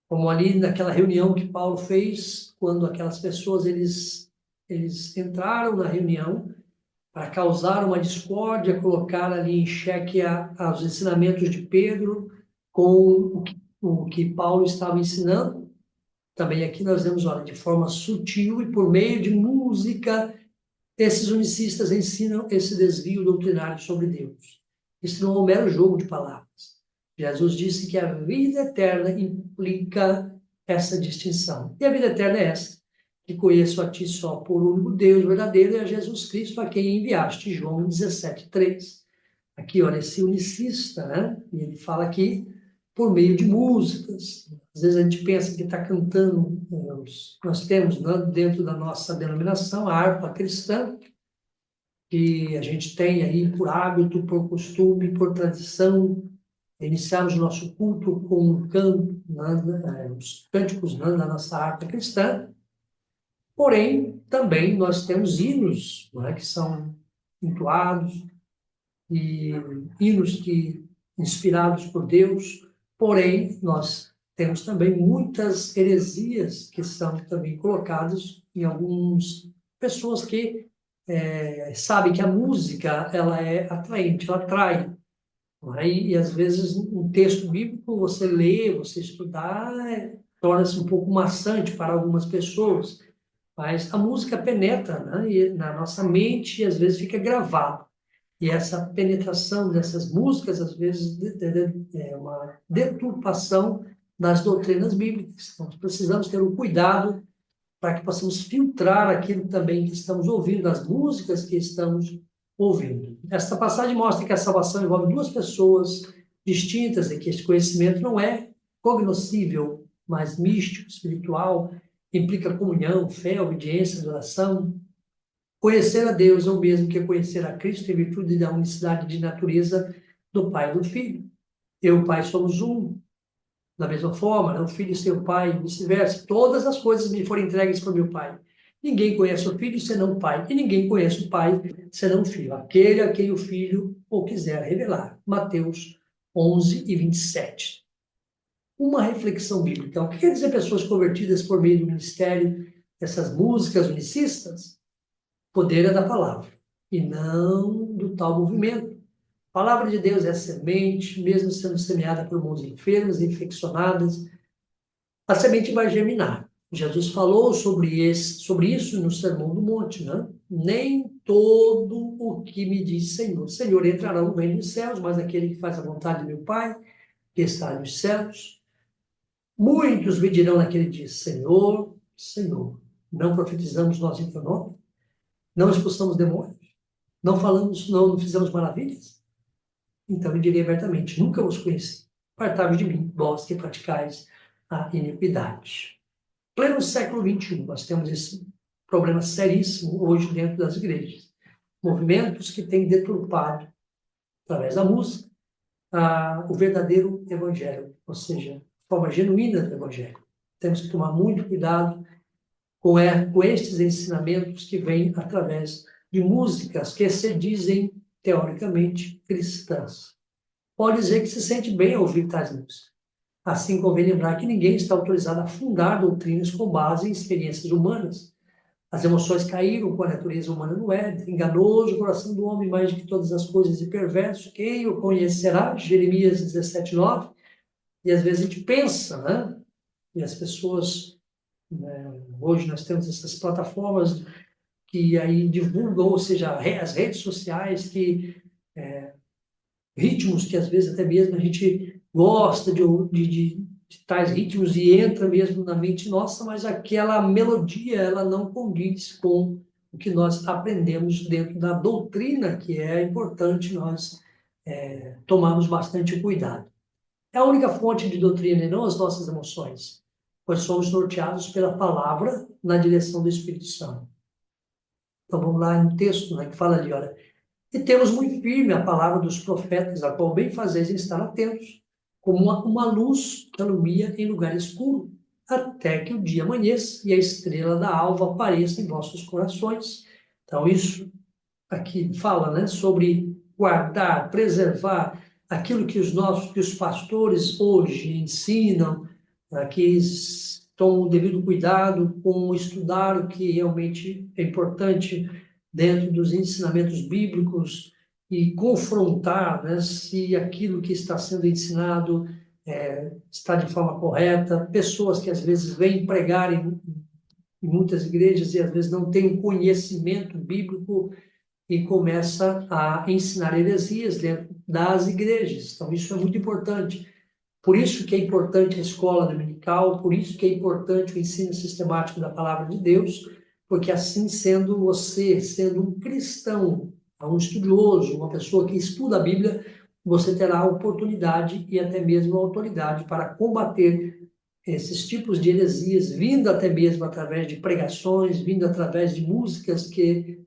como ali naquela reunião que Paulo fez, quando aquelas pessoas, eles entraram na reunião para causar uma discórdia, colocar ali em xeque os ensinamentos de Pedro com o que Paulo estava ensinando. Também aqui nós vemos, olha, de forma sutil e por meio de música, esses unicistas ensinam esse desvio doutrinário sobre Deus. Isso não é um mero jogo de palavras. Jesus disse que a vida eterna implica essa distinção. E a vida eterna é essa: que conheço a ti só por único Deus verdadeiro e a Jesus Cristo a quem enviaste, João 17:3. Aqui, olha, esse unicista, né? E ele fala aqui por meio de músicas. Às vezes a gente pensa que está cantando, nós temos, né, dentro da nossa denominação a harpa cristã, que a gente tem aí por hábito, por costume, por tradição. Iniciamos o nosso culto com um canto, né, os cânticos, né, da nossa harpa cristã. Porém, também nós temos hinos, né, que são entoados, e hinos que, inspirados por Deus. Porém, nós temos também muitas heresias que são também colocadas em algumas pessoas que sabem que a música ela é atraente, ela atrai. E às vezes um texto bíblico você lê, você estudar, torna-se um pouco maçante para algumas pessoas. Mas a música penetra, né, na nossa mente e às vezes fica gravado. E essa penetração dessas músicas, às vezes, é uma deturpação das doutrinas bíblicas. Então, precisamos ter um cuidado para que possamos filtrar aquilo também que estamos ouvindo, as músicas que estamos ouvindo. Esta passagem mostra que a salvação envolve duas pessoas distintas e que esse conhecimento não é cognoscível, mas místico, espiritual, implica comunhão, fé, obediência, adoração. Conhecer a Deus é o mesmo que conhecer a Cristo em virtude da unicidade de natureza do Pai e do Filho. Eu e o Pai somos um. Da mesma forma, né? O Filho e seu Pai, e vice-versa. Todas as coisas me foram entregues por meu Pai. Ninguém conhece o Filho senão o Pai, e ninguém conhece o Pai senão o Filho, aquele a quem o Filho o quiser revelar. Mateus 11:27. Uma reflexão bíblica. O que quer dizer pessoas convertidas por meio do ministério dessas músicas unicistas? Poder é da palavra, e não do tal movimento. A palavra de Deus é semente, mesmo sendo semeada por mãos enfermas e infeccionadas, a semente vai germinar. Jesus falou sobre isso no Sermão do Monte, né? Nem todo o que me diz Senhor, Senhor, entrará no reino dos céus, mas aquele que faz a vontade de meu Pai, que está nos céus. Muitos me dirão naquele dia, Senhor, Senhor, não profetizamos nós em teu nome? Não expulsamos demônios? Não falamos, não fizemos maravilhas? Então eu direi abertamente, nunca vos conheci. Apartai-vos de mim, vós que praticais a iniquidade. Pleno século XXI, nós temos esse problema seríssimo hoje dentro das igrejas. Movimentos que têm deturpado, através da música, o verdadeiro evangelho, ou seja, a forma genuína do evangelho. Temos que tomar muito cuidado com estes ensinamentos que vêm através de músicas que se dizem, teoricamente, cristãs. Pode dizer que se sente bem ao ouvir tais músicas. Assim, convém lembrar que ninguém está autorizado a fundar doutrinas com base em experiências humanas. As emoções caíram com a natureza humana no Éden. Enganoso o coração do homem mais do que todas as coisas e perverso. Quem o conhecerá? Jeremias 17:9. E às vezes a gente pensa, né? E as pessoas, né, hoje nós temos essas plataformas que aí divulgam, ou seja, as redes sociais que ritmos que às vezes até mesmo a gente gosta de tais ritmos e entra mesmo na mente nossa, mas aquela melodia ela não condiz com o que nós aprendemos dentro da doutrina, que é importante nós tomarmos bastante cuidado. É a única fonte de doutrina e não as nossas emoções, pois somos norteados pela palavra na direção do Espírito Santo. Então vamos lá no texto, né, que fala ali, olha, e temos muito firme a palavra dos profetas, a qual bem fazeis em estar atentos, como uma luz que alumia em lugar escuro, até que o dia amanheça e a estrela da alva apareça em vossos corações. Então, isso aqui fala, né, sobre guardar, preservar aquilo que os pastores hoje ensinam, que tomam o devido cuidado com estudar o que realmente é importante dentro dos ensinamentos bíblicos e confrontar, né, se aquilo que está sendo ensinado está de forma correta. Pessoas que às vezes vêm pregar em muitas igrejas e às vezes não têm um conhecimento bíblico e começa a ensinar heresias dentro das igrejas. Então isso é muito importante. Por isso que é importante a escola dominical, dominical, por isso que é importante o ensino sistemático da palavra de Deus, porque assim sendo você, sendo um cristão, um estudioso, uma pessoa que estuda a Bíblia, você terá a oportunidade e até mesmo a autoridade para combater esses tipos de heresias, vindo até mesmo através de pregações, vindo através de músicas que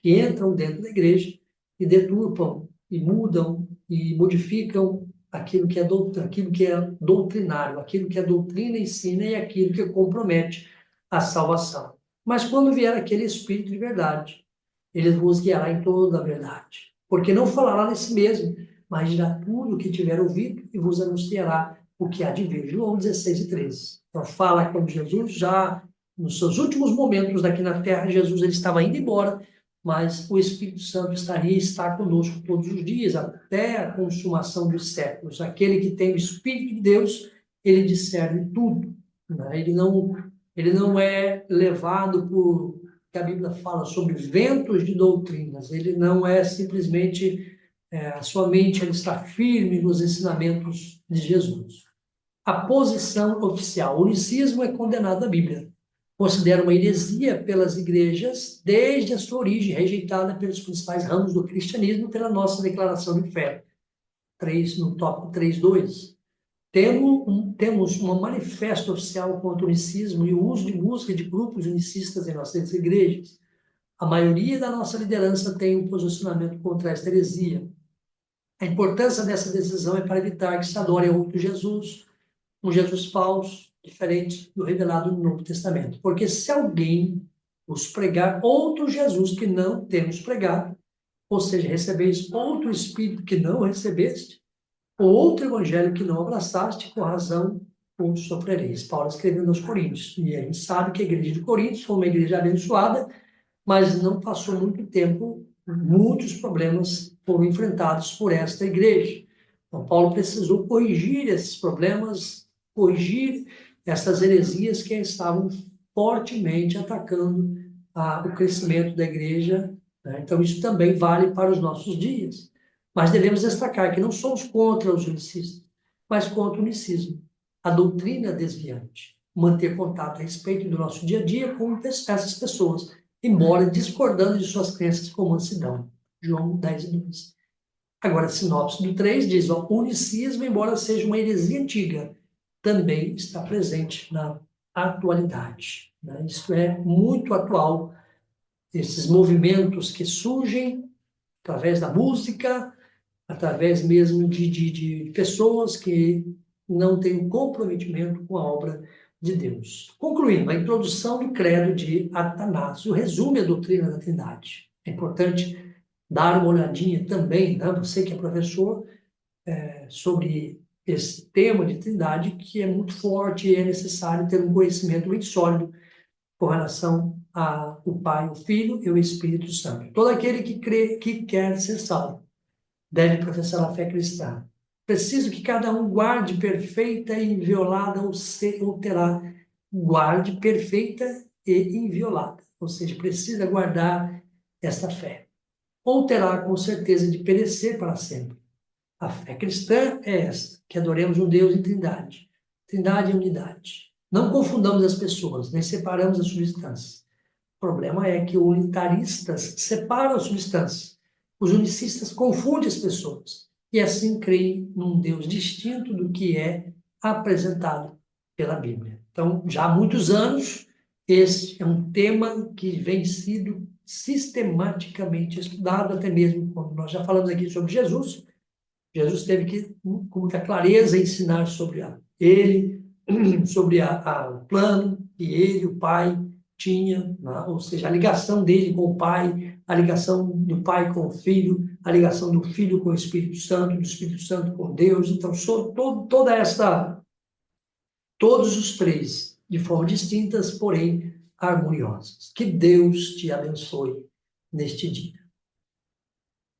entram dentro da igreja e deturpam e mudam e modificam aquilo que é doutrinário, aquilo que a doutrina ensina e aquilo que compromete a salvação. Mas quando vier aquele Espírito de verdade, ele vos guiará em toda a verdade, porque não falará de si mesmo, mas dirá tudo o que tiver ouvido e vos anunciará o que há de vir. João 16:13. Então fala quando Jesus já, nos seus últimos momentos aqui na terra, Jesus ele estava indo embora, mas o Espírito Santo está conosco todos os dias, até a consumação dos séculos. Aquele que tem o Espírito de Deus, ele discerne tudo. Né? Ele não é levado por, que a Bíblia fala sobre ventos de doutrinas. Ele não é simplesmente, a sua mente ela está firme nos ensinamentos de Jesus. A posição oficial. O unicismo é condenado na Bíblia. Considera uma heresia pelas igrejas desde a sua origem, rejeitada pelos principais ramos do cristianismo pela nossa declaração de fé. No tópico 3.2. Temos um manifesto oficial contra o unicismo e o uso de música de grupos unicistas em nossas igrejas. A maioria da nossa liderança tem um posicionamento contra esta heresia. A importância dessa decisão é para evitar que se adore a outro Jesus, um Jesus falso, diferente do revelado no Novo Testamento. Porque se alguém vos pregar outro Jesus que não temos pregado, ou seja, recebeis outro Espírito que não recebeste, ou outro evangelho que não abraçaste, com razão ou sofrereis. Paulo escrevendo aos Coríntios. E a gente sabe que a igreja de Coríntios foi uma igreja abençoada, mas não passou muito tempo, muitos problemas foram enfrentados por esta igreja. Então, Paulo precisou corrigir esses problemas, corrigir essas heresias que estavam fortemente atacando o crescimento da igreja. Né? Então, isso também vale para os nossos dias. Mas devemos destacar que não somos contra os unicistas, mas contra o unicismo, a doutrina desviante. Manter contato a respeito do nosso dia a dia com essas pessoas, embora discordando de suas crenças com mansidão. João 10:2. Agora, a sinopse do 3 diz, o unicismo, embora seja uma heresia antiga, também está presente na atualidade. Né? Isso é muito atual, esses movimentos que surgem através da música, através mesmo de pessoas que não têm comprometimento com a obra de Deus. Concluindo, a introdução do credo de Atanásio resume a doutrina da Trindade. É importante dar uma olhadinha também, né, você que é professor, sobre esse tema de Trindade, que é muito forte e é necessário ter um conhecimento muito sólido com relação ao Pai, o Filho e o Espírito Santo. Todo aquele que crê, que quer ser salvo, deve professar a fé cristã. Preciso que cada um guarde perfeita e inviolada, ou terá, guarde perfeita e inviolada. Ou seja, precisa guardar esta fé. Ou terá com certeza de perecer para sempre. A fé cristã é esta, que adoremos um Deus em trindade. Trindade é unidade. Não confundamos as pessoas, nem separamos as substâncias. O problema é que os unitaristas separam as substâncias. Os unicistas confundem as pessoas e assim creem num Deus distinto do que é apresentado pela Bíblia. Então, já há muitos anos, esse é um tema que vem sido sistematicamente estudado, até mesmo quando nós já falamos aqui sobre Jesus. Jesus teve que, com muita clareza, ensinar sobre ele, sobre o plano que ele, o Pai, tinha, né? Ou seja, a ligação dele com o Pai, a ligação do Pai com o Filho, a ligação do Filho com o Espírito Santo, do Espírito Santo com Deus. Então, todos os três, de forma distintas, porém harmoniosas. Que Deus te abençoe neste dia.